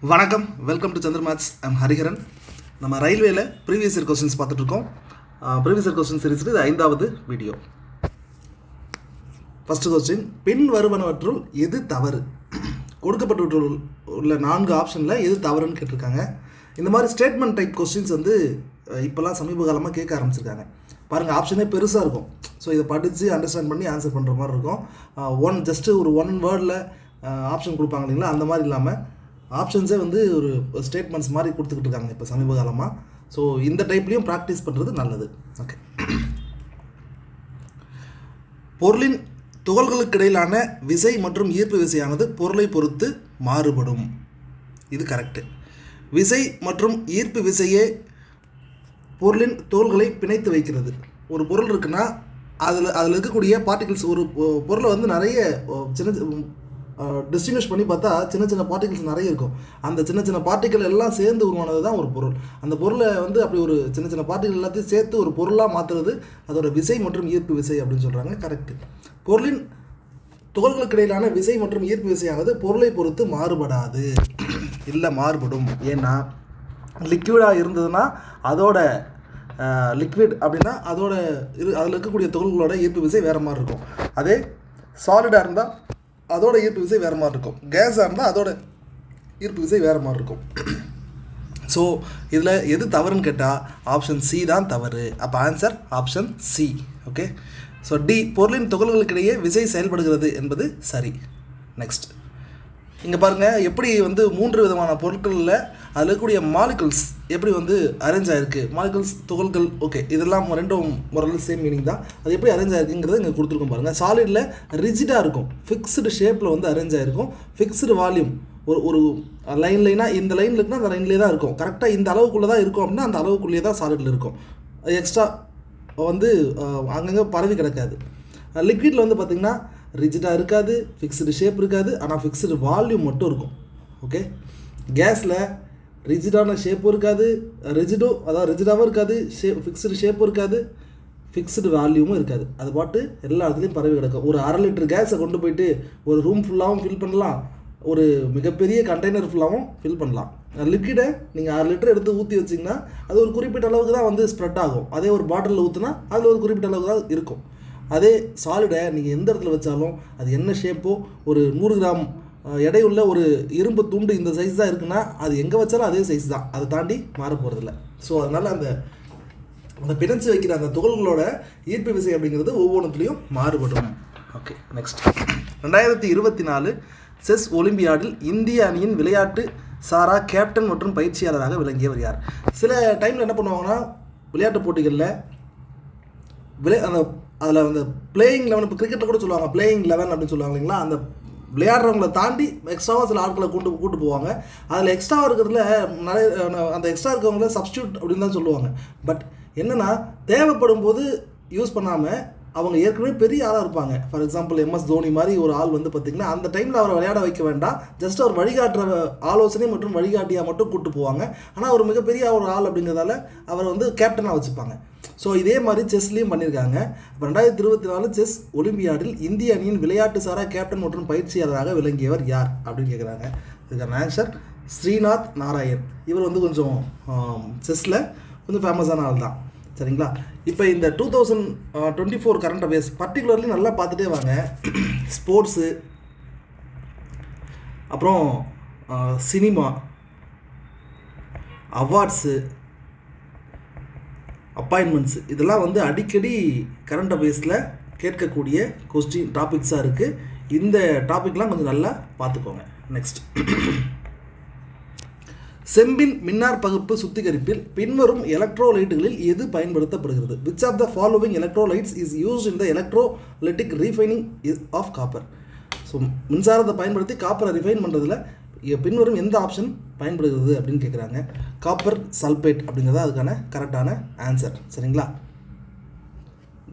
வணக்கம், welcome to Chandra maths. I'm Hariharan. நம்ம ரயில்வேல ப்ரீவியஸ் இயர் கொஸ்டின்ஸ் பார்த்துட்ருக்கோம். ப்ரீவியஸ் இயர் கொஸ்டின் சீரிஸுக்கு இது 5வது வீடியோ. ஃபஸ்ட்டு கொஸ்டின், பின் வருவனவற்றுள் எது தவறு? கொடுக்கப்பட்டுள்ள 4 ஆப்ஷனில் எது தவறுன்னு கேட்டிருக்காங்க. இந்த மாதிரி ஸ்டேட்மெண்ட் டைப் கொஸ்டின்ஸ் இப்போல்லாம் சமீப காலமாக கேட்க ஆரம்பிச்சிருக்காங்க. பாருங்கள், ஆப்ஷனே பெருசாக இருக்கும். ஸோ இதை படித்து அண்டர்ஸ்டாண்ட் பண்ணி ஆன்சர் பண்ணுற மாதிரி இருக்கும். ஜஸ்ட்டு ஒரு ஒன் வேர்டில் ஆப்ஷன் கொடுப்பாங்க இல்லைங்களா, அந்த மாதிரி இல்லாமல் ஆப்ஷன்ஸே ஒரு ஸ்டேட்மெண்ட்ஸ் மாதிரி கொடுத்துக்கிட்டு இருக்காங்க இப்போ சமீப காலமாக. ஸோ இந்த டைப்லேயும் ப்ராக்டிஸ் பண்ணுறது நல்லது. ஓகே, பொருளின் துகள்களுக்கு இடையிலான விசை மற்றும் ஈர்ப்பு விசையானது பொருளை பொறுத்து மாறுபடும். இது கரெக்டு. விசை மற்றும் ஈர்ப்பு விசையே பொருளின் துகள்களை பிணைத்து வைக்கிறது. ஒரு பொருள் இருக்குன்னா அதில் இருக்கக்கூடிய பார்ட்டிகிள்ஸ், ஒரு பொருளை நிறைய சின்ன டிஸ்டிங்விஷ் பண்ணி பார்த்தா சின்ன சின்ன பார்ட்டிகல்ஸ் நிறைய இருக்கும். அந்த சின்ன சின்ன பார்ட்டிகல் எல்லாம் சேர்ந்து உருவானது தான் ஒரு பொருள். அந்த பொருளை அப்படி ஒரு சின்ன சின்ன பார்ட்டிகல் எல்லாத்தையும் சேர்த்து ஒரு பொருளாக மாற்றுறது அதோட விசை மற்றும் ஈர்ப்பு விசை அப்படின்னு சொல்கிறாங்க. கரெக்டு. பொருளின் துகள்களுக்கு இடையிலான விசை மற்றும் ஈர்ப்பு விசையானது பொருளை பொறுத்து மாறுபடாது. இல்லை, மாறுபடும். ஏன்னா லிக்விடாக இருந்ததுன்னா அதோட லிக்விட் அப்படின்னா அதில் இருக்கக்கூடிய துகள்களோட ஈர்ப்பு விசை வேறு மாதிரி இருக்கும். அதே சாலிடாக இருந்தால் அதோட ஈர்ப்பு விசை வேறு மாதிரி இருக்கும். கேஸாக இருந்தால் அதோட ஈர்ப்பு விசை வேறு மாதிரி இருக்கும். ஸோ இதில் எது தவறுன்னு கேட்டால் ஆப்ஷன் சி தான் தவறு. அப்போ answer option C. Okay. So D, பொருளின் துகள்களுக்கிடையே விசை செயல்படுகிறது என்பது சரி. நெக்ஸ்ட், இங்கே பாருங்கள், எப்படி 3 விதமான பொருட்களில் அதில் இருக்கக்கூடிய மாலிகுல்ஸ் எப்படி அரேஞ்ச் ஆகிருக்கு. மாலிகுல்ஸ், துகள்கள், ஓகே, இதெல்லாம் ரெண்டும் முறையில் சேம் மீனிங் தான். அது எப்படி அரேஞ்ச் ஆகிருக்குங்கிறது இங்கே கொடுத்துருக்கோம் பாருங்கள். சாலிடில் ரிஜிடாக இருக்கும், ஃபிக்ஸ்டு ஷேப்பில் அரேஞ்ச் ஆகிருக்கும். ஃபிக்ஸ்டு வால்யூம், ஒரு லைனாக இந்த லைனில் இருக்குன்னா அந்த லைன்லேயே தான் இருக்கும். கரெக்டாக இந்த அளவுக்குள்ளே தான் இருக்கும் அப்படின்னா அந்த அளவுக்குள்ளேயே தான் சாலிடில் இருக்கும். எக்ஸ்ட்ரா அங்கங்கே பரவி கிடக்காது. லிக்விடில் பார்த்திங்கன்னா ரிஜிடாக இருக்காது, ஃபிக்ஸ்டு ஷேப் இருக்காது, ஆனால் ஃபிக்ஸ்டு வால்யூம் மட்டும் இருக்கும். ஓகே. கேஸில் ரிஜிடான ஷேப்பும் இருக்காது, ரிஜிடாகவும் இருக்காது, ஃபிக்ஸ்டு ஷேப்பும் இருக்காது, ஃபிக்ஸ்டு வால்யூமும் இருக்காது. அது பாட்டு எல்லா இடத்துலையும் பரவி கிடக்கும். ஒரு 1/2 லிட்டர் கேஸை கொண்டு போயிட்டு ஒரு ரூம் ஃபுல்லாகவும் ஃபில் பண்ணலாம், ஒரு மிகப்பெரிய கண்டெய்னர் ஃபுல்லாகவும் ஃபில் பண்ணலாம். லிக்விடை நீங்கள் 6 லிட்டர் எடுத்து ஊற்றி வச்சிங்கன்னா அது ஒரு குறிப்பிட்ட அளவுக்கு தான் ஸ்ப்ரெட் ஆகும். அதே ஒரு பாட்டிலில் ஊற்றுனா அதில் ஒரு குறிப்பிட்ட அளவுக்கு தான் இருக்கும். அதே சாலிடை நீங்கள் எந்த இடத்துல வச்சாலும் அது என்ன ஷேப்போ, ஒரு 100 கிராம் எடையுள்ள ஒரு இரும்பு துண்டு இந்த சைஸ் தான் இருக்குன்னா அது எங்கே வச்சாலும் அதே சைஸ் தான், அதை தாண்டி மாற போகிறதில்ல. ஸோ அதனால் அந்த பிணைச்சு வைக்கிற அந்த துகள்களோட ஈர்ப்பு விசை அப்படிங்கிறது ஒவ்வொன்றுத்துலேயும் மாறுபடும். ஓகே. நெக்ஸ்ட், 2024 செஸ் ஒலிம்பியாடில் இந்திய அணியின் விளையாட்டு சாரா கேப்டன் மற்றும் பயிற்சியாளராக விளங்கியவர் யார்? சில டைமில் என்ன பண்ணுவாங்கன்னா, விளையாட்டு போட்டிகளில் அதில் பிளேயிங் 11, இப்போ கிரிக்கெட்டில் கூட சொல்லுவாங்க பிளேயிங் 11 அப்படின்னு சொல்லுவாங்க இல்லைங்களா. அந்த விளையாடுறவங்களை தாண்டி எக்ஸ்ட்ராவாக சில ஆட்களை கூட்டு போவாங்க. அதில் எக்ஸ்ட்ராவாக இருக்கிறதுல நிறைய அந்த எக்ஸ்ட்ரா இருக்கிறவங்கள சப்ஸ்டியூட் அப்படின்னு தான் சொல்லுவாங்க. பட் என்னென்னா, தேவைப்படும் போது யூஸ் பண்ணாமல் அவங்க ஏற்கனவே பெரிய ஆளாக இருப்பாங்க. ஃபார் எக்ஸாம்பிள் MS தோனி மாதிரி ஒரு ஆள் பார்த்திங்கன்னா அந்த டைமில் அவரை விளையாட வைக்க வேண்டாம், ஜஸ்ட் அவர் வழிகாட்டுற ஆலோசனை மற்றும் வழிகாட்டியாக மட்டும் கூப்பிட்டு போவாங்க. ஆனால் ஒரு மிகப்பெரிய ஒரு ஆள் அப்படிங்கிறதால அவர் கேப்டனாக வச்சுப்பாங்க. ஸோ இதே மாதிரி செஸ்லேயும் பண்ணியிருக்காங்க. இப்போ 2024 செஸ் ஒலிம்பியாடில் இந்திய அணியின் விளையாட்டு சாரா கேப்டன் மற்றும் பயிற்சியாளராக விளங்கியவர் யார் அப்படின்னு கேட்குறாங்க. இதுக்கான ஆன்சர் ஸ்ரீநாத் நாராயண். இவர் கொஞ்சம் செஸ்ஸில் ஃபேமஸான ஆள் தான். சரிங்களா. இப்போ இந்த 2024 கரண்ட் அஃபேர்ஸ் பர்டிகுலர்லி நல்லா பார்த்துட்டே வாங்க. ஸ்போர்ட்ஸு, அப்புறம் சினிமா, அவார்ட்ஸு, அப்பாயின்மெண்ட்ஸு, இதெல்லாம் அடிக்கடி கரண்ட் அஃபேர்ஸில் கேட்கக்கூடிய கொஸ்டின் டாபிக்ஸாக இருக்குது. இந்த டாபிக்லாம் கொஞ்சம் நல்லா பார்த்துக்கோங்க. நெக்ஸ்ட், செம்பின் மின்னார் பகுப்பு சுத்திகரிப்பில் பின்வரும் எலக்ட்ரோலைட்டுகளில் எது பயன்படுத்தப்படுகிறது? Which of the following electrolytes is used in the electrolytic refining of copper? So மின்சாரத்தை பயன்படுத்தி காப்பரை ரிஃபைன் பண்ணுறதுல பின்வரும் எந்த ஆப்ஷன் பயன்படுகிறது அப்படின்னு கேட்குறாங்க. காப்பர் சல்பேட் அப்படிங்கிறதா அதுக்கான கரெக்டான ஆன்சர். சரிங்களா.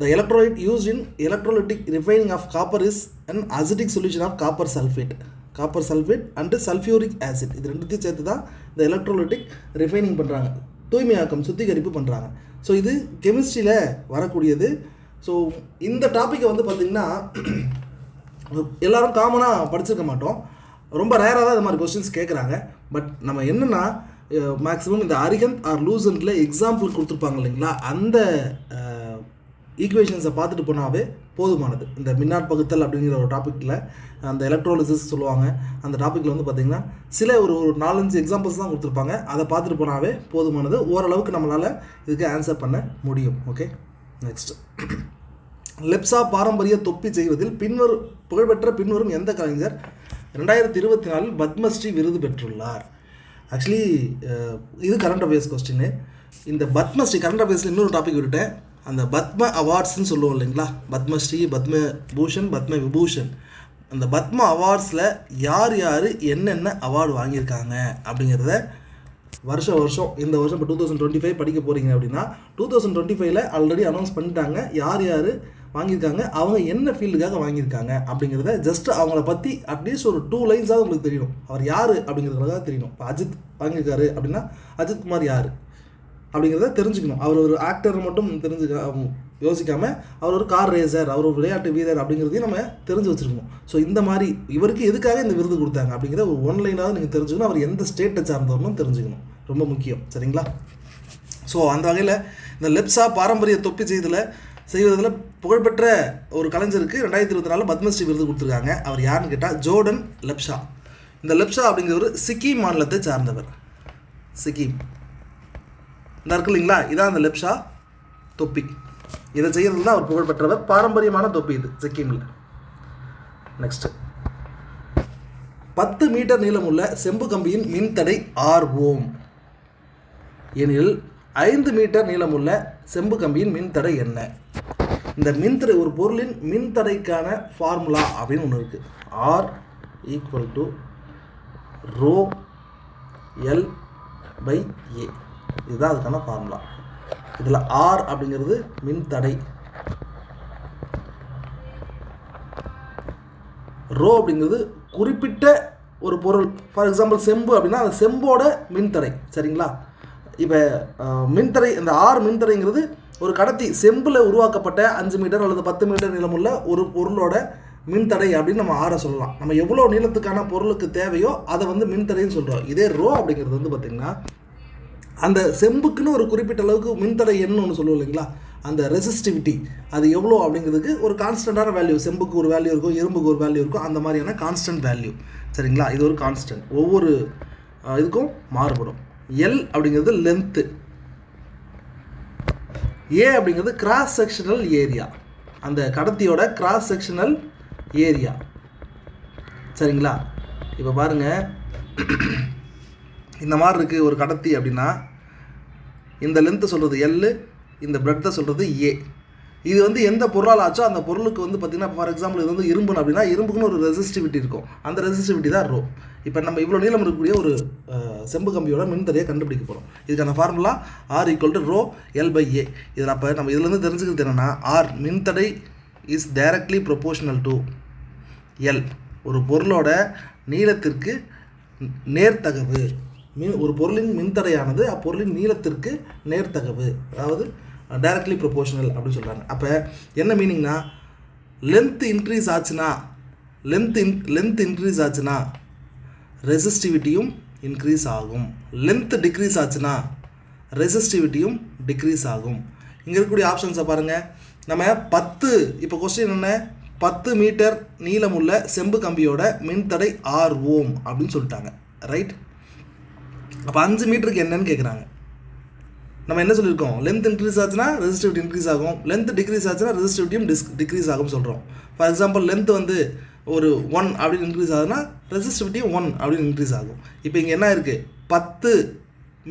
The electrolyte used in electrolytic refining of copper is an acidic solution of copper sulphate. Copper sulphate and sulphuric acid, இது ரெண்டுத்தையும் சேர்த்து தான் இந்த எலக்ட்ரோலிட்டிக் ரிஃபைனிங் பண்ணுறாங்க, தூய்மையாக்கம், சுத்திகரிப்பு பண்ணுறாங்க. ஸோ இது கெமிஸ்ட்ரியில் வரக்கூடியது. ஸோ இந்த டாப்பிக்கை பார்த்திங்கன்னா எல்லோரும் காமனாக படிச்சிருக்க மாட்டோம். ரொம்ப ரேராக தான் இது மாதிரி கொஸ்டின்ஸ் கேட்குறாங்க. பட் நம்ம என்னென்னா மேக்ஸிமம் இந்த அரிஹந்த் ஆர் லூசன்ட்டில் எக்ஸாம்பிள் கொடுத்துருப்பாங்க இல்லைங்களா, அந்த ஈக்குவேஷன்ஸை பார்த்துட்டு போனாவே போதுமானது. இந்த மின்னாற் பகுத்தல் அப்படிங்கிற ஒரு டாப்பிக்கில் அந்த எலக்ட்ரோலிசிஸ் சொல்லுவாங்க, அந்த டாப்பிக்கில் வந்து பார்த்திங்கன்னா சில ஒரு 4-5 எக்ஸாம்பிள்ஸ் தான் கொடுத்துருப்பாங்க. அதை பார்த்துட்டு போனாவே போதுமானது. ஓரளவுக்கு நம்மளால் இதுக்கு ஆன்சர் பண்ண முடியும். Okay, next. லெப்ஸா பாரம்பரிய தொப்பி செய்வதில் புகழ்பெற்ற பின்வரும் எந்த கலைஞர் 2024 பத்மஸ்ரீ விருது பெற்றுள்ளார்? ஆக்சுவலி இது கரண்ட் அஃபேர்ஸ் கொஸ்டின். இந்த பத்மஸ்ரீ கரண்ட் அஃபேர்ஸில் இன்னொரு டாபிக் விட்டுட்டேன். அந்த பத்ம அவார்ட்ஸ்ன்னு சொல்லுவோம் இல்லைங்களா, பத்மஸ்ரீ, பத்மபூஷன், பத்ம விபூஷன். அந்த பத்ம அவார்ட்ஸில் யார் யார் என்னென்ன அவார்டு வாங்கியிருக்காங்க அப்படிங்கிறத வருஷம் இந்த வருஷம் இப்போ 2025 படிக்க போகிறீங்க அப்படின்னா 2025ல் ஆல்ரெடி அனௌன்ஸ் பண்ணிட்டாங்க யார் யார் வாங்கியிருக்காங்க, அவங்க என்ன ஃபீல்டுக்காக வாங்கியிருக்காங்க அப்படிங்கிறத ஜஸ்ட் அவங்கள பற்றி அட்லீஸ்ட் ஒரு 2 லைன்ஸாக உங்களுக்கு தெரியணும். அவர் யார் அப்படிங்கிறதுக்காக தெரியணும். இப்போ அஜித் வாங்கியிருக்காரு அப்படின்னா அஜித் குமார் யார் அப்படிங்கிறத தெரிஞ்சுக்கணும். அவர் ஒரு ஆக்டர் மட்டும் யோசிக்காமல் அவர் ஒரு கார் ரேசர், அவர் ஒரு விளையாட்டு வீரர் அப்படிங்கிறதையும் நம்ம தெரிஞ்சு வச்சுருக்கணும். ஸோ இந்த மாதிரி இவருக்கு எதுக்காக இந்த விருது கொடுத்தாங்க அப்படிங்கிற ஒரு ஒன்லைனாவது நீங்கள் தெரிஞ்சுக்கணும். அவர் எந்த ஸ்டேட்டை சார்ந்தவர்களும் தெரிஞ்சுக்கணும், ரொம்ப முக்கியம். சரிங்களா? ஸோ அந்த வகையில் இந்த லெப்ஸா பாரம்பரிய தொப்பி செய்வதில் புகழ்பெற்ற ஒரு கலைஞருக்கு 2024 பத்மஸ்ரீ விருது கொடுத்துருக்காங்க. அவர் யாருன்னு கேட்டால் ஜோர்டன் லெப்ஷா. இந்த லெப்ஷா அப்படிங்கிறவர் சிக்கிம் மாநிலத்தை சார்ந்தவர். சிக்கிம் இந்த இருக்கு இல்லைங்களா, இதான் அந்த லெப்ஷா தொப்பி. இதை செய்யறதுல தான் அவர் புகழ்பெற்றவர். பாரம்பரியமான தொப்பி இது சிக்கிமில். நெக்ஸ்ட், 10 மீட்டர் நீளமுள்ள செம்பு கம்பியின் மின்தடை 6 ஓம் எனில் 5 மீட்டர் நீளமுள்ள செம்பு கம்பியின் மின்தடை என்ன? இந்த மின்தடை, ஒரு பொருளின் மின்தடைக்கான ஃபார்முலா அப்படின்னு ஒன்று இருக்குது. R = ρ L/A. இதுதான் அதுக்கான ஃபார்முலா. இதில் R அப்படிங்கிறது மின்தடை, ரோ அப்படிங்கிறது குறிப்பிட்ட ஒரு பொருள். ஃபார் எக்ஸாம்பிள் செம்பு அப்படின்னா அந்த செம்போட மின்தடை. சரிங்களா? இப்போ மின்தடை, இந்த R மின்தடைங்கிறது ஒரு கடத்தி செம்பில் உருவாக்கப்பட்ட 5 மீட்டர் அல்லது 10 மீட்டர் நீளமுள்ள ஒரு பொருளோட மின்தடை அப்படின்னு நம்ம ஆரை சொல்லலாம். நம்ம எவ்வளோ நீளத்துக்கான பொருளுக்கு தேவையோ அதை வந்து மின்தடைன்னு சொல்கிறோம். இதே ரோ அப்படிங்கிறது வந்து பார்த்திங்கன்னா அந்த செம்புக்குன்னு ஒரு குறிப்பிட்ட அளவுக்கு மின்தடை எண்ணு ஒன்று சொல்லுவோம் இல்லைங்களா, அந்த ரெசிஸ்டிவிட்டி அது எவ்வளோ அப்படிங்கிறதுக்கு ஒரு கான்ஸ்டண்ட்டான வேல்யூ. செம்புக்கு ஒரு வேல்யூ இருக்கும், இரும்புக்கு ஒரு வேல்யூ இருக்கும், அந்த மாதிரியான கான்ஸ்டன்ட் வேல்யூ. சரிங்களா? இது ஒரு கான்ஸ்டன்ட், ஒவ்வொரு இதுக்கும் மாறுபடும். எல் அப்படிங்கிறது லென்த்து, ஏ அப்படிங்கிறது கிராஸ் செக்ஷனல் ஏரியா, அந்த கடத்தியோட கிராஸ் செக்ஷனல் ஏரியா. சரிங்களா? இப்போ பாருங்கள், இந்த மாதிரி இருக்குது ஒரு கடத்தி அப்படின்னா இந்த லென்த்தை சொல்கிறது எல், இந்த பிரெத்தை சொல்கிறது ஏ. இது வந்து எந்த பொருளால் ஆச்சோ அந்த பொருளுக்கு வந்து பார்த்திங்கன்னா, ஃபார் எக்ஸாம்பிள் இது வந்து இரும்புன்னு அப்படின்னா இரும்புக்குன்னு ஒரு ரெசிஸ்டிவிட்டி இருக்கும், அந்த ரெசிஸ்டிவிட்டி தான் ரோ. இப்போ நம்ம இவ்வளோ நீளம் இருக்கக்கூடிய ஒரு செம்பு கம்பியோட மின்தடையை கண்டுபிடிக்க போகிறோம். இதுக்கான ஃபார்முலா R = ρ L/A. இதில் அப்போ நம்ம இதுலேருந்து தெரிஞ்சுக்கிறது என்னென்னா, R மின்தடை is directly proportional to L. ஒரு பொருளோட நீளத்திற்கு நேர்த்தகவு. ஒரு பொருளின் மின்தடையானது அப்பொருளின் நீளத்திற்கு நேர்த்தகவு, அதாவது டைரக்ட்லி ப்ரொபோஷனல் அப்படின்னு சொல்கிறாங்க. அப்போ என்ன மீனிங்னா, லென்த் இன்க்ரீஸ் ஆச்சுன்னா ரெசிஸ்டிவிட்டியும் இன்க்ரீஸ் ஆகும். லென்த் டிக்ரீஸ் ஆச்சுன்னா ரெசிஸ்டிவிட்டியும் டிக்ரீஸ் ஆகும். இங்கே இருக்கக்கூடிய ஆப்ஷன்ஸை பாருங்கள். நம்ம 10, இப்போ கொஸ்டின் என்ன, 10 மீட்டர் நீளமுள்ள செம்பு கம்பியோட மின்தடை 6 ஓம் அப்படின்னு சொல்லிட்டாங்க. ரைட்? அப்போ 5 மீட்டருக்கு என்னன்னு கேட்குறாங்க. நம்ம என்ன சொல்லியிருக்கோம், லென்த் இன்க்ரீஸ் ஆச்சுன்னா ரெசிஸ்டிவிட்டி இன்க்ரீஸ் ஆகும், லென்த் டிக்ரீஸ் ஆச்சுன்னா ரெசிஸ்டிவிட்டியும் டிக்ரீஸ் ஆகும்னு சொல்கிறோம். ஃபார் எக்ஸாம்பிள் லென்த் வந்து ஒரு 1 அப்படின்னு இன்க்ரீஸ் ஆகுதுன்னா ரெசிஸ்டிவிட்டியும் 1 அப்படின்னு இன்க்ரீஸ் ஆகும். இப்போ இங்கே என்ன இருக்குது, 10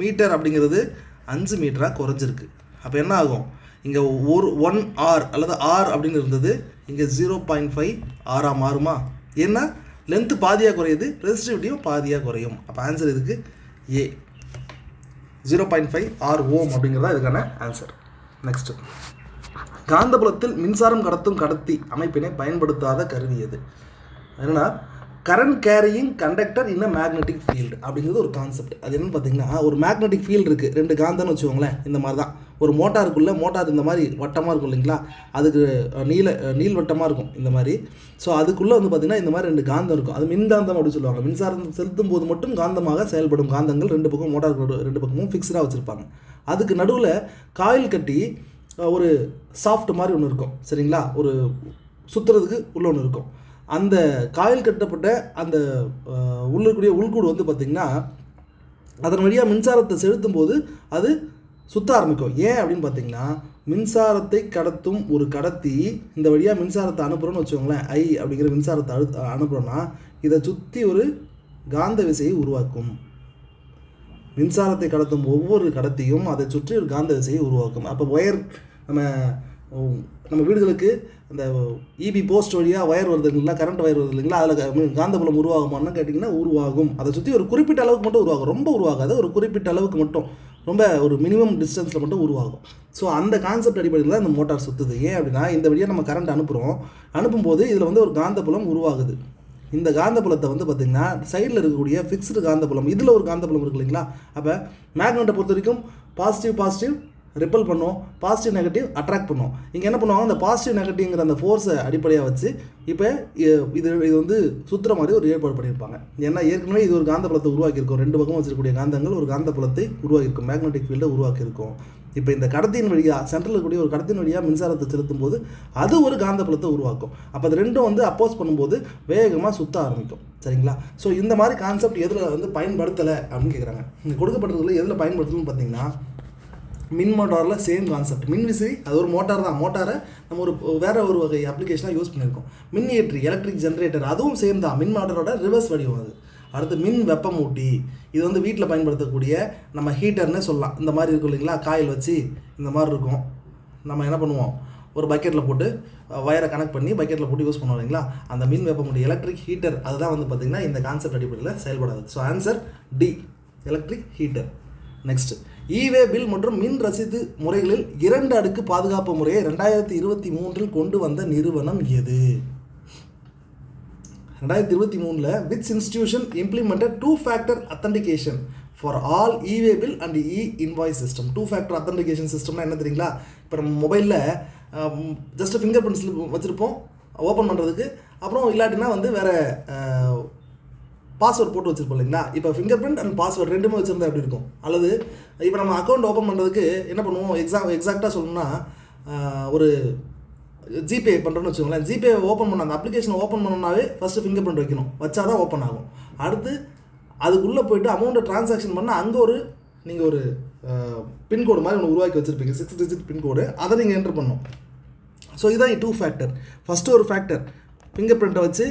மீட்டர் அப்படிங்கிறது 5 மீட்டராக குறைஞ்சிருக்கு. அப்போ என்ன ஆகும், இங்கே ஒரு 1 R அல்லது R அப்படின்னு இருந்தது, இங்கே 0.5 R மாறுமா? ஏன்னா லென்த்து பாதியாக குறையுது, ரெசிஸ்டிவிட்டியும் பாதியாக குறையும். அப்போ ஆன்சர் இதுக்கு ஏ, 0.5 R ஓம் அப்படிங்கிறதா இதுக்கான ஆன்சர். நெக்ஸ்ட்டு, காந்தபுலத்தில் மின்சாரம் கடத்தும் கடத்தி அமைப்பினை பயன்படுத்தாத கருவி எது? என்னென்னா, கரண்ட் கேரியிங் கண்டக்டர் இன் அ மேக்னெட்டிக் ஃபீல்டு அப்படிங்கிறது ஒரு கான்செப்ட். அது என்னென்னு பார்த்தீங்கன்னா, ஒரு மேக்னெட்டிக் ஃபீல்டு இருக்குது, 2 காந்தம்னு வச்சுக்கோங்களேன். இந்த மாதிரி தான் ஒரு மோட்டாருக்குள்ளே மோட்டார் இந்த மாதிரி வட்டமாக இருக்கும் இல்லைங்களா, அதுக்கு நீள்வட்டமாக இருக்கும் இந்த மாதிரி. ஸோ அதுக்குள்ளே வந்து பார்த்திங்கன்னா இந்த மாதிரி 2 காந்தம் இருக்கும். அது மின்காந்தம் அப்படின்னு சொல்லுவாங்க. மின்சாரம் செலுத்தும் போது மட்டும் காந்தமாக செயல்படும் காந்தங்கள் 2 பக்கம் மோட்டாருக்கு 2 பக்கமும் ஃபிக்ஸ்டாக வச்சுருப்பாங்க. அதுக்கு நடுவில் காயில் கட்டி ஒரு சாஃப்ட் மாதிரி ஒன்று இருக்கும் சரிங்களா, ஒரு சுற்றுறதுக்கு உள்ள ஒன்று இருக்கும். அந்த காயில் கட்டப்பட்ட அந்த உள்ளக்கூடிய உள்கூடு வந்து பார்த்திங்கன்னா அதன் வழியாக மின்சாரத்தை செலுத்தும் போது அது சுற்ற ஆரம்பிக்கும். ஏன் அப்படின்னு பார்த்தீங்கன்னா, மின்சாரத்தை கடத்தும் ஒரு கடத்தி இந்த வழியாக மின்சாரத்தை அனுப்புகிறோன்னு வச்சுக்கோங்களேன், ஐ அப்படிங்கிற மின்சாரத்தை அனுப்புகிறோன்னா இதை சுற்றி ஒரு காந்த விசையை உருவாக்கும். மின்சாரத்தை கடத்தும் ஒவ்வொரு கடத்தியும் அதை சுற்றி ஒரு காந்த விசையை உருவாக்கும். அப்போ ஒயர் நம்ம வீடுகளுக்கு அந்த இபி போஸ்ட் வழியாக ஒயர் வருது இல்லைங்களா, கரண்ட் ஒயர் வருது இல்லைங்களா, அதில் காந்தபுலம் உருவாகுமான்னு கேட்டிங்கன்னா உருவாகும். அதை சுற்றி ஒரு குறிப்பிட்ட அளவுக்கு மட்டும் உருவாகும், ரொம்ப உருவாகாது, ஒரு குறிப்பிட்ட அளவுக்கு மட்டும், ரொம்ப ஒரு மினிமம் டிஸ்டன்ஸில் மட்டும் உருவாகும். ஸோ அந்த கான்செப்ட் அடிப்படையில் தான் இந்த மோட்டார் சுற்றுது. ஏன் அப்படின்னா, இந்த வழியாக நம்ம கரண்ட் அனுப்பும்போது இதில் வந்து ஒரு காந்தபுலம் உருவாகுது. இந்த காந்தபுலத்தை வந்து பார்த்திங்கன்னா சைடில் இருக்கக்கூடிய ஃபிக்ஸ்டு காந்தபுலம், இதில் ஒரு காந்தபுலம் இருக்குது இல்லைங்களா. அப்போ மேக்னெட்டை பொறுத்த வரைக்கும் பாசிட்டிவ் ரிப்பல் பண்ணும், பாசிட்டிவ் நெகட்டிவ் அட்ராக்ட் பண்ணும். இங்கே என்ன பண்ணுவாங்க, அந்த பாசிட்டிவ் நெகட்டிவ்ங்கிற அந்த ஃபோர்ஸை அடிப்படையாக வச்சு இப்போ இது வந்து சுற்றுற மாதிரி ஒரு ஏற்பாடு பண்ணியிருப்பாங்க. ஏன்னா ஏற்கனவே இது ஒரு காந்தபுலத்தை உருவாக்கியிருக்கும், 2 பக்கம் வச்சிருக்கக்கூடிய காந்தங்கள் ஒரு காந்தபுலத்தை உருவாக்கியிருக்கும், மேக்னெட்டிக் ஃபீல்டை உருவாக்கியிருக்கும். இப்போ இந்த கடத்தின் வழியாக சென்ட்ரல் இருக்கக்கூடிய ஒரு கடத்தின் வழியாக மின்சாரத்தை செலுத்தும் போது அது ஒரு காந்தபுலத்தை உருவாக்கும். அப்போ அது ரெண்டும் வந்து அப்போஸ் பண்ணும்போது வேகமாக சுற்ற ஆரம்பிக்கும் சரிங்களா. ஸோ இந்த மாதிரி கான்செப்ட் எதில் வந்து பயன்படுத்தலை அப்படின்னு கேட்குறாங்க. இங்கே கொடுக்கப்பட்டதுல எதில் பயன்படுத்தணும்னு பார்த்தீங்கன்னா, மின் மோட்டாரில் சேம் கான்செப்ட். மின் விசிறி அது ஒரு மோட்டார் தான், மோட்டாரை நம்ம வேறு ஒரு வகை அப்ளிகேஷனாக யூஸ் பண்ணியிருக்கோம். மின்னியற்றி எலக்ட்ரிக் ஜென்ரேட்டர் அதுவும் சேம் தான், மின் மோட்டாரோட ரிவர்ஸ் வடிவம் அது. அடுத்து மின் வெப்பமூட்டி, இது வந்து வீட்டில் பயன்படுத்தக்கூடிய நம்ம ஹீட்டர்னே சொல்லலாம். இந்த மாதிரி இருக்கும் இல்லைங்களா, காயில் வச்சு இந்த மாதிரி இருக்கும். நம்ம என்ன பண்ணுவோம், ஒரு பக்கெட்டில் போட்டு வயரை கனெக்ட் பண்ணி பக்கெட்டில் போட்டு யூஸ் பண்ணுவோம் இல்லைங்களா, அந்த மின் வெப்பமூட்டி எலக்ட்ரிக் ஹீட்டர் அதுதான் வந்து பார்த்திங்கன்னா இந்த கான்செப்ட் அடிப்படையில் செயல்படாது. So answer D, electric heater. Next, e way bill மற்றும் மின் ரசீது முறைகளில் 2 அடுக்கு பாதுகாப்பு முறையை 2023 கொண்டு வந்த நிறுவனம் எது? 2023 which institution implemented 2-factor authentication for all eway bill and invoice system. 2-factor authentication சிஸ்டம்னா என்ன தெரியுங்களா? இப்போ நம்ம மொபைலில் ஜஸ்ட் ஃபிங்கர் பிரிண்ட் ஸ்லிப் வச்சுருப்போம் ஓப்பன் பண்ணுறதுக்கு, அப்புறம் இல்லாட்டினா வந்து வேறு பாஸ்வேர்ட் போட்டு வச்சுருப்போம் இல்லைங்களா. இப்போ ஃபிங்கர் பிரிண்ட் அண்ட் பாஸ்வேர்ட் ரெண்டுமே வச்சுருந்தா எப்படி இருக்கும்? அல்லது இப்போ நம்ம அக்கௌண்ட் ஓப்பன் பண்ணுறதுக்கு என்ன பண்ணுவோம், எக்ஸாக்டாக சொல்லணும்னா ஒரு ஜிபே பண்ணுறோன்னு வச்சுக்கோங்களேன். ஜிபே ஓப்பன் பண்ண அந்த அப்ளிகேஷனை ஓப்பன் பண்ணோம்னாவே ஃபஸ்ட்டு ஃபிங்கர் பிரிண்ட் வைக்கணும், வச்சா தான் ஓப்பன் ஆகும். அடுத்து அதுக்குள்ளே போய்ட்டு அமௌண்ட்டை ட்ரான்சாக்ஷன் பண்ணால் அங்கே நீங்கள் ஒரு பின்கோடு மாதிரி ஒன்று உருவாக்கி வச்சுருப்பீங்க, 6 டிஜிட் பின்கோடு, அதை நீங்கள் என்ட்ரு பண்ணணும். ஸோ இதுதான் 2-factor. ஃபஸ்ட்டு ஒரு ஃபேக்டர் ஃபிங்கர் பிரிண்ட்டை வச்சு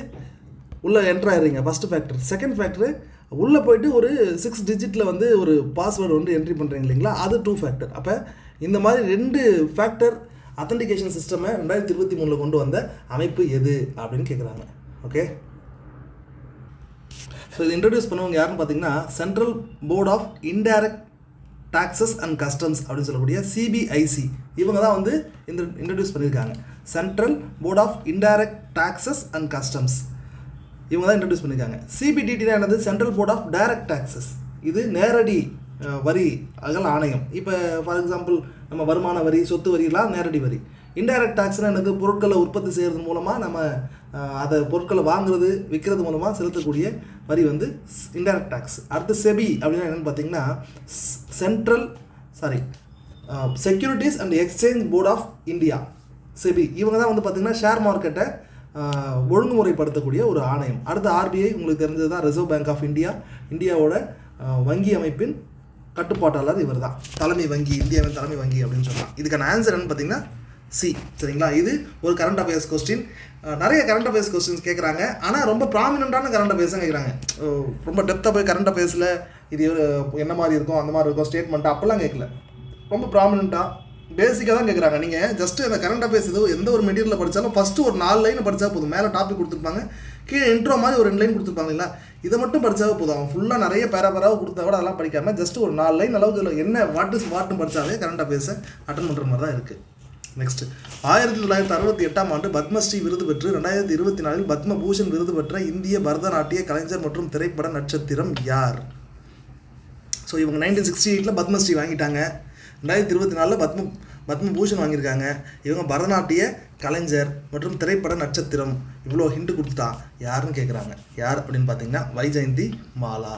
உள்ளே என்ட்ரு ஆகிடுறீங்க, ஃபஸ்ட்டு ஃபேக்டர். செகண்ட் ஃபேக்டரு உள்ளே போய்ட்டு ஒரு 6 டிஜிட்டில் வந்து ஒரு பாஸ்வேர்டு வந்து என்ட்ரி பண்ணுறீங்க இல்லைங்களா, அது 2-factor. அப்போ இந்த மாதிரி 2 ஃபேக்டர் அத்தன்டிகேஷன் சிஸ்டமை 2023 கொண்டு வந்த அமைப்பு எது அப்படின்னு கேட்குறாங்க. ஓகே, ஸோ இது இன்ட்ரடியூஸ் பண்ணவங்க யாருன்னு பார்த்தீங்கன்னா, central board of indirect taxes and customs அப்படின்னு சொல்லக்கூடிய சிபிஐசி. இவங்க தான் வந்து இன்ட்ரடியூஸ் பண்ணியிருக்காங்க. Central board of indirect taxes and customs இவங்க தான் இன்ட்ரடியூஸ் பண்ணியிருக்காங்க. சிபிடிடினா என்னது, central board of direct taxes. இது நேரடி வரி அகல் ஆணையம். இப்போ ஃபார் எக்ஸாம்பிள் நம்ம வருமான வரி, சொத்து வரியெல்லாம் நேரடி வரி. இன்டைரக்ட் டாக்ஸ்னால் என்னது, பொருட்களை உற்பத்தி செய்கிறது மூலமாக நம்ம அதை பொருட்களை வாங்குறது விற்கிறது மூலமாக செலுத்தக்கூடிய வரி வந்து இன்டைரக்ட் டாக்ஸ். அடுத்து செபி அப்படின்னா என்னென்னு பார்த்தீங்கன்னா, securities and exchange board of India, SEBI. இவங்க தான் வந்து பார்த்திங்கன்னா ஷேர் மார்க்கெட்டை ஒழுங்குமுறைப்படுத்தக்கூடிய ஒரு ஆணையம். அடுத்து ஆர்பிஐ, உங்களுக்கு தெரிஞ்சது தான், ரிசர்வ் பேங்க் ஆஃப் இந்தியா, இந்தியாவோட வங்கி அமைப்பின் கட்டுப்பாட்டாளர் இவர் தான், தலைமை வங்கி, இந்தியாவின் தலைமை வங்கி அப்படின்னு சொல்லலாம். இதுக்கான ஆன்சர் என்னன்னு பார்த்தீங்கன்னா சி, சரிங்களா. இது ஒரு கரண்ட் அஃபேர்ஸ் கொஸ்டின். நிறைய கரண்ட் அஃபேர்ஸ் கொஸ்டின்ஸ் கேட்குறாங்க, ஆனால் ரொம்ப ப்ராமினெண்ட்டான கரண்ட் அஃபேர்ஸ் தான் கேட்குறாங்க. ரொம்ப டெப்த்தாக போய் கரண்ட் அஃபேர்ஸில் இது என்ன மாதிரி இருக்கும், அந்த மாதிரி இருக்கும் ஸ்டேட்மெண்ட்டு அப்போல்லாம் கேட்கல. ரொம்ப ப்ராமினெண்ட்டாக பேசிக்காக தான் கேட்குறாங்க. நீங்கள் ஜஸ்ட்டு அந்த கரண்ட் அஃபேர்ஸ் எந்த ஒரு மெட்டீரியலில் படித்தாலும் ஃபஸ்ட்டு ஒரு 4 லைன் படித்தா போதும். மேலே டாபிக் கொடுத்துருப்பாங்க, கீழே இன்ட்ரோ மாதிரி ஒரு 2 லைன் கொடுத்துருப்பாங்க இல்லைங்களா, இதை மட்டும் படித்தாவே போதும். அவன் ஃபுல்லாக நிறைய பேராக கொடுத்தா கூட அதெல்லாம் படிக்காமல் ஜஸ்ட்டு ஒரு 4 லைன் அளவுக்கு என்ன வாட் இஸ் வாட்னு படித்தாலே கரண்ட் அஃபேர்ஸை அட்டன் பண்ணுற மாதிரி தான் இருக்குது. நெக்ஸ்ட் 1968ஆம் ஆண்டு பத்மஸ்ரீ விருது பெற்று 2024 பத்மபூஷன் விருது பெற்ற இந்திய பரதநாட்டிய கலைஞர் மற்றும் திரைப்பட நட்சத்திரம் யார்? ஸோ இவங்க 1968 பத்மஸ்ரீ வாங்கிட்டாங்க, 2024 பத்மபூஷன் வாங்கியிருக்காங்க. இவங்க பரதநாட்டிய கலைஞர் மற்றும் திரைப்பட நட்சத்திரம். இவ்வளோ ஹிண்ட் கொடுத்துட்டா யாருன்னு கேட்குறாங்க. யார் அப்படின்னு பார்த்தீங்கன்னா வைஜெயந்தி மாலா.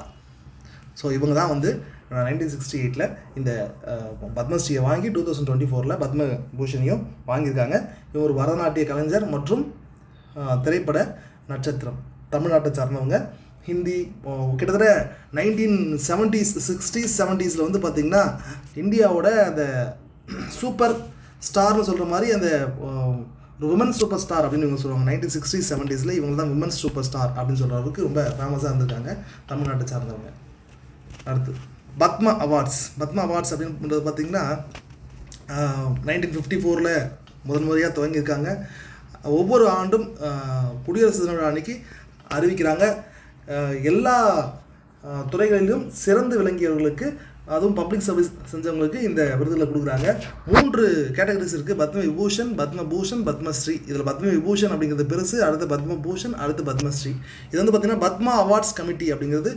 ஸோ இவங்க தான் வந்து 1968 இந்த பத்மஸ்ரீயை வாங்கி 2024 பத்மபூஷனையும் வாங்கியிருக்காங்க. இவங்க ஒரு பரதநாட்டிய கலைஞர் மற்றும் திரைப்பட நட்சத்திரம். தமிழ்நாட்டை சார்ந்தவங்க. ஹிந்தி கிட்டத்தட்ட 1970s 60s 70s வந்து பார்த்திங்கன்னா இந்தியாவோட அந்த சூப்பர் ஸ்டார்னு சொல்கிற மாதிரி அந்த விமன் சூப்பர் ஸ்டார் அப்படின்னு இவங்க சொல்லுவாங்க. 1960s 70s இவங்க தான் விமன் சூப்பர் ஸ்டார் அப்படின்னு சொல்கிறதுக்கு ரொம்ப ஃபேமஸாக இருந்திருக்காங்க தமிழ்நாட்டை சார்ந்தவங்க. அடுத்து பத்மா அவார்ட்ஸ். பத்மா அவார்ட்ஸ் அப்படின்றது பார்த்திங்கன்னா 1954 முதன்முறையாக துவங்கியிருக்காங்க. ஒவ்வொரு ஆண்டும் குடியரசு தின விழா அன்னைக்கு அறிவிக்கிறாங்க. எல்லா துறைகளிலும் சிறந்து விளங்கியவர்களுக்கு, அதுவும் பப்ளிக் சர்வீஸ் செஞ்சவங்களுக்கு இந்த விருதுகளை கொடுக்குறாங்க. 3 கேட்டகரிஸ் இருக்குது. பத்ம விபூஷன், பத்மபூஷன், பத்மஸ்ரீ. இதில் பத்ம விபூஷன் அப்படிங்கிறது பெருசு, அடுத்து பத்மபூஷன், அடுத்து பத்மஸ்ரீ. இது வந்து பார்த்திங்கன்னா பத்மா அவார்ட்ஸ் கமிட்டி அப்படிங்கிறது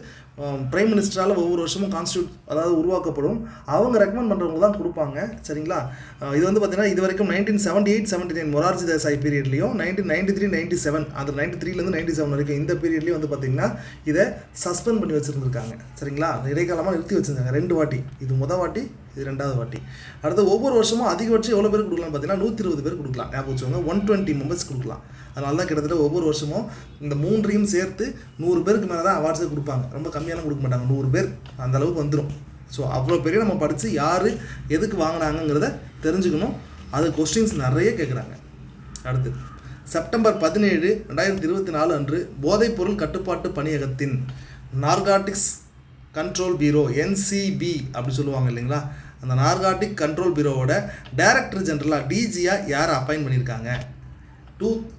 பிரைம் மினிஸ்டரால் ஒவ்வொரு வருஷமும் அதாவது உருவாக்கப்படும். அவங்க ரெக்கமெண்ட் பண்ணுறவங்க தான் கொடுப்பாங்க. சரிங்களா? இது வந்து பார்த்திங்கன்னா இது வரைக்கும் 1978 79 மொரார்ஜி தேசாய் பீரியட்லேயும் 1993 97 அந்த 93 97 வரைக்கும் இந்த பீரியட்லேயும் வந்து பார்த்திங்கன்னா இதை சஸ்பெண்ட் பண்ணி வச்சுருந்துருக்காங்க. சரிங்களா? இடைக்காலமாக நிறுத்தி வச்சுருந்தாங்க 2 வாட்டி. இது முதல் வாட்டி, இது 2வது வாட்டி. அடுத்து ஒவ்வொரு வருஷமும் அதிகபட்சம் எவ்வளோ பேர் கொடுக்கலாம் பார்த்தீங்கன்னா 120 பேர் கொடுக்கலாம். ஞாபகம் வச்சுக்கோங்க, 120 மெம்பர்ஸ் கொடுக்கலாம். அதனால தான் கிட்டத்தட்ட ஒவ்வொரு வருஷமும் இந்த 3ஐயும் சேர்த்து 100 பேருக்கு மேலே தான் அவார்ட்ஸே கொடுப்பாங்க. ரொம்ப கம்மியான கொடுக்க மாட்டாங்க, 100 பேர் அந்த அளவுக்கு வந்துடும். ஸோ அவ்வளோ பெரிய நம்ம படித்து யார் எதுக்கு வாங்கினாங்கிறத தெரிஞ்சுக்கணும். அது கொஸ்டின்ஸ் நிறைய கேட்குறாங்க. அடுத்து செப்டம்பர் 17 2024 அன்று போதைப்பொருள் கட்டுப்பாட்டு பணியகத்தின் நார்காட்டிக்ஸ் கண்ட்ரோல் பீரோ NCB அப்படி சொல்லுவாங்க இல்லைங்களா, அந்த நார்காட்டிக் கண்ட்ரோல் பீரோவோட டைரக்டர் ஜெனரலாக DGயாக யாரை அப்பாயின்ட் பண்ணியிருக்காங்க?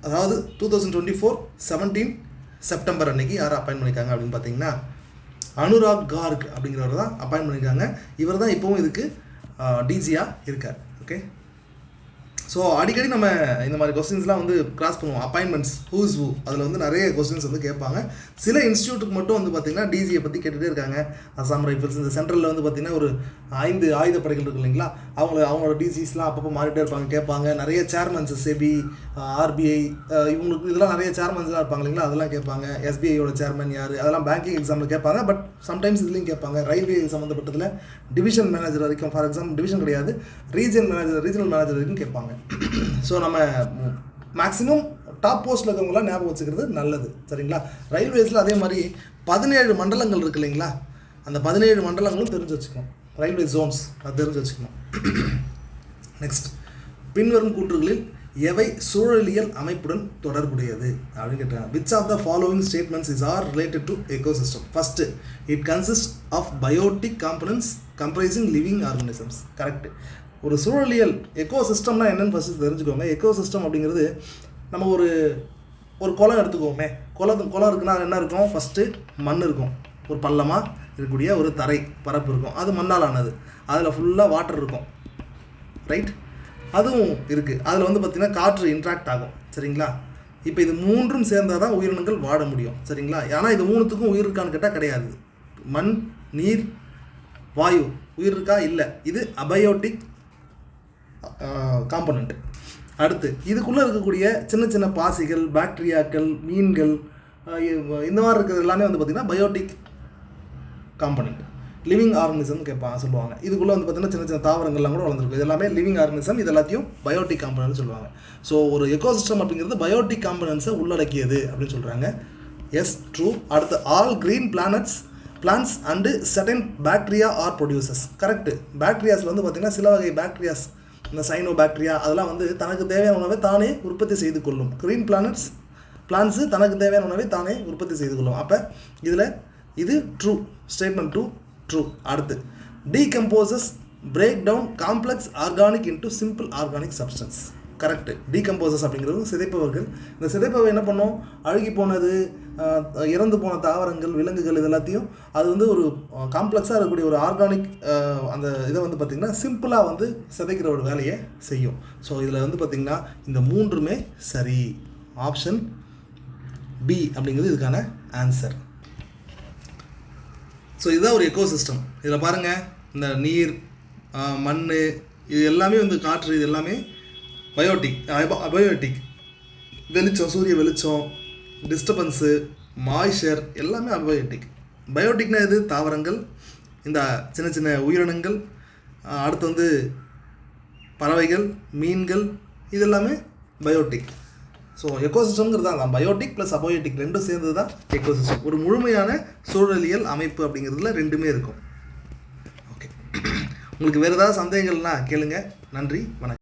அதாவது 2024 17 செப்டம்பர் அன்னைக்கு யாரை அப்பாயின்ட் பண்ணியிருக்காங்க அப்படின்னு பார்த்தீங்கன்னா அனுராக் கார்க் அப்படிங்கிறவர் தான் அப்பாயின்ட் பண்ணியிருக்காங்க. இவர் தான் இப்போவும் இதுக்கு DGயாக இருக்கார். ஓகே, ஸோ அடிக்கடி நம்ம இந்த மாதிரி கொஸ்டின்ஸ்லாம் வந்து கிராஸ் பண்ணுவோம். அப்பாயின்மெண்ட்ஸ் ஹூஸ் ஹூ, அதில் வந்து நிறைய கொஸ்டின்ஸ் வந்து கேட்பாங்க. சில இன்ஸ்டியூட்டுக்கு மட்டும் வந்து பார்த்திங்கன்னா DGயை பற்றி கேட்டுகிட்டே இருக்காங்க. அசாம் ரைஃபிள்ஸ், இந்த சென்ட்ரலில் வந்து பார்த்திங்கன்னா ஒரு 5 ஆயுதப்படைகள் இருக்குது இல்லைங்களா, அவங்களோட DGஸ்லாம் அப்பப்போ மாறிட்டே இருப்பாங்க, கேட்பாங்க. நிறைய சேர்மன்ஸ் SEBI, RBI இவங்களுக்கு இதெல்லாம் நிறைய சேர்மன்ஸ்லாம் இருப்பாங்க இல்லைங்களா, அதெல்லாம் கேட்பாங்க. SBIயோட சேர்மன் யார், அதெல்லாம் பேங்கிங் எக்ஸாமில் கேட்பாங்க. பட் சம்டைம்ஸ் இதுலேயும் கேட்பாங்க. ரயில்வே சம்மந்தப்பட்டதில் டிவிஷன் மேனேஜர் வரைக்கும், ஃபார் எக்ஸாம்பிள் டிவிஷன் கிடையாது, ரீஜனல் மேனேஜர் வரைக்கும் கேட்பாங்க. ஸோ நம்ம மேக்ஸிமம் டாப் போஸ்ட்டில் இருக்கிறவங்களாம் ஞாபகம் வச்சுக்கிறது நல்லது. சரிங்களா? ரயில்வேஸில் அதே மாதிரி 17 மண்டலங்கள் இருக்குது இல்லைங்களா, அந்த 17 மண்டலங்களும் தெரிஞ்சு வச்சுக்கணும். ரயில்வே ஜோன்ஸ் அது தெரிஞ்சு வச்சுக்கணும். நெக்ஸ்ட், பின்வரும் கூற்றுகளில் எவை சூழலியல் அமைப்புடன் தொடர்புடையது அப்படின்னு கேட்டாங்க. Which of the following statements is are related to ecosystem? First, it consist of biotic components comprising living organisms. Correct. ஒரு சூழலியல் எக்கோசிஸ்டம்னா என்னென்னு ஃபஸ்ட்டு தெரிஞ்சுக்கோங்க. எக்கோசிஸ்டம் அப்படிங்கிறது நம்ம ஒரு குளம் எடுத்துக்கோமே. குளம் இருக்குன்னா என்ன இருக்கும்? ஃபஸ்ட்டு மண் இருக்கும், ஒரு பள்ளமாக இருக்கக்கூடிய ஒரு தரை பரப்பு இருக்கும், அது மண்ணால் ஆனது. அதில் ஃபுல்லாக வாட்டர் இருக்கும், ரைட்? அதுவும் இருக்குது. அதில் வந்து பார்த்திங்கன்னா காற்று இன்ட்ராக்ட் ஆகும். சரிங்களா? இப்போ இது 3ம் சேர்ந்தால் தான் உயிரினங்கள் வாழ முடியும். சரிங்களா? ஏன்னா இது 3த்துக்கும் உயிர் இருக்கான்னு கேட்டால் கிடையாது. மண், நீர், வாயு உயிர் இருக்கா? இல்லை. இது அபயோட்டிக் காம்பனண்ட். அடுத்து இதுக்குள்ளே இருக்கக்கூடிய சின்ன சின்ன பாசிகள், பாக்டீரியாக்கள், மீன்கள், இந்த மாதிரி இருக்கிறது எல்லாமே வந்து பார்த்திங்கன்னா பயோட்டிக் காம்பனண்ட். லிவிங் ஆர்கனிசம் சொல்லுவாங்க. இதுக்குள்ளே வந்து பார்த்திங்கன்னா சின்ன சின்ன தாவரங்கள்லாம் கூட வளர்ந்துருக்கும். இது எல்லாமே லிவிங் ஆர்கனிசம். இது எல்லாத்தையும் பயோட்டிக் காம்பனன்ட்னு சொல்லுவாங்க. ஸோ ஒரு எக்கோசிஸ்டம் அப்படிங்கிறது பயோட்டிக் காம்பனன்ட்ஸை உள்ளடக்கியது அப்படின்னு சொல்கிறாங்க. Yes, true. அடுத்து, all green plants and certain bacteria are producers. Correct. பாக்டீரியாஸில் வந்து பார்த்திங்கன்னா சில வகை பாக்டீரியாஸ், இந்த சைனோ பாக்டீரியா, அதெல்லாம் வந்து தனக்கு தேவையான உணவை தானே உற்பத்தி செய்து கொள்ளும். க்ரீன் பிளான்ட்ஸு தனக்கு தேவையான உணவை தானே உற்பத்தி செய்து கொள்ளும். அப்போ இதில் இது ட்ரூ. Statement 2 true. அடுத்து, decomposers break down complex organic into simple organic substance. Correct. Decomposers அப்படிங்கிறது சிதைப்பவர்கள். இந்த சிதைப்பவை என்ன பண்ணும்? அழுகி போனது, இறந்து போன தாவரங்கள், விலங்குகள் இது எல்லாத்தையும் அது வந்து ஒரு காம்ப்ளெக்ஸாக இருக்கக்கூடிய ஒரு ஆர்கானிக் அந்த இதை வந்து பார்த்திங்கன்னா சிம்பிளாக வந்து சிதைக்கிற ஒரு வேலையை செய்யும். ஸோ இதில் வந்து பார்த்திங்கன்னா இந்த மூன்றுமே சரி. ஆப்ஷன் பி அப்படிங்கிறது இதுக்கான ஆன்சர். ஸோ இதுதான் ஒரு எக்கோசிஸ்டம். இதில் பாருங்கள், இந்த நீர், மண், இது எல்லாமே வந்து காற்று, இது எல்லாமே அபயோட்டிக். வெளிச்சம், சூரிய வெளிச்சம், டிஸ்டர்பன்ஸு, மாய்ச்சர் எல்லாமே அபயோட்டிக். பயோட்டிக்னா இது தாவரங்கள், இந்த சின்ன சின்ன உயிரினங்கள், அடுத்து வந்து பறவைகள், மீன்கள், இது எல்லாமே பயோட்டிக். ஸோ எக்கோசிஸ்டம்ங்கிறது தான் பயோட்டிக் ப்ளஸ் அபயோட்டிக் ரெண்டும் சேர்ந்தது தான் எக்கோசிஸ்டம். ஒரு முழுமையான சூழலியல் அமைப்பு அப்படிங்கிறதுல ரெண்டுமே இருக்கும். ஓகே, உங்களுக்கு வேறு ஏதாவது சந்தேகங்கள்னா கேளுங்க. நன்றி, வணக்கம்.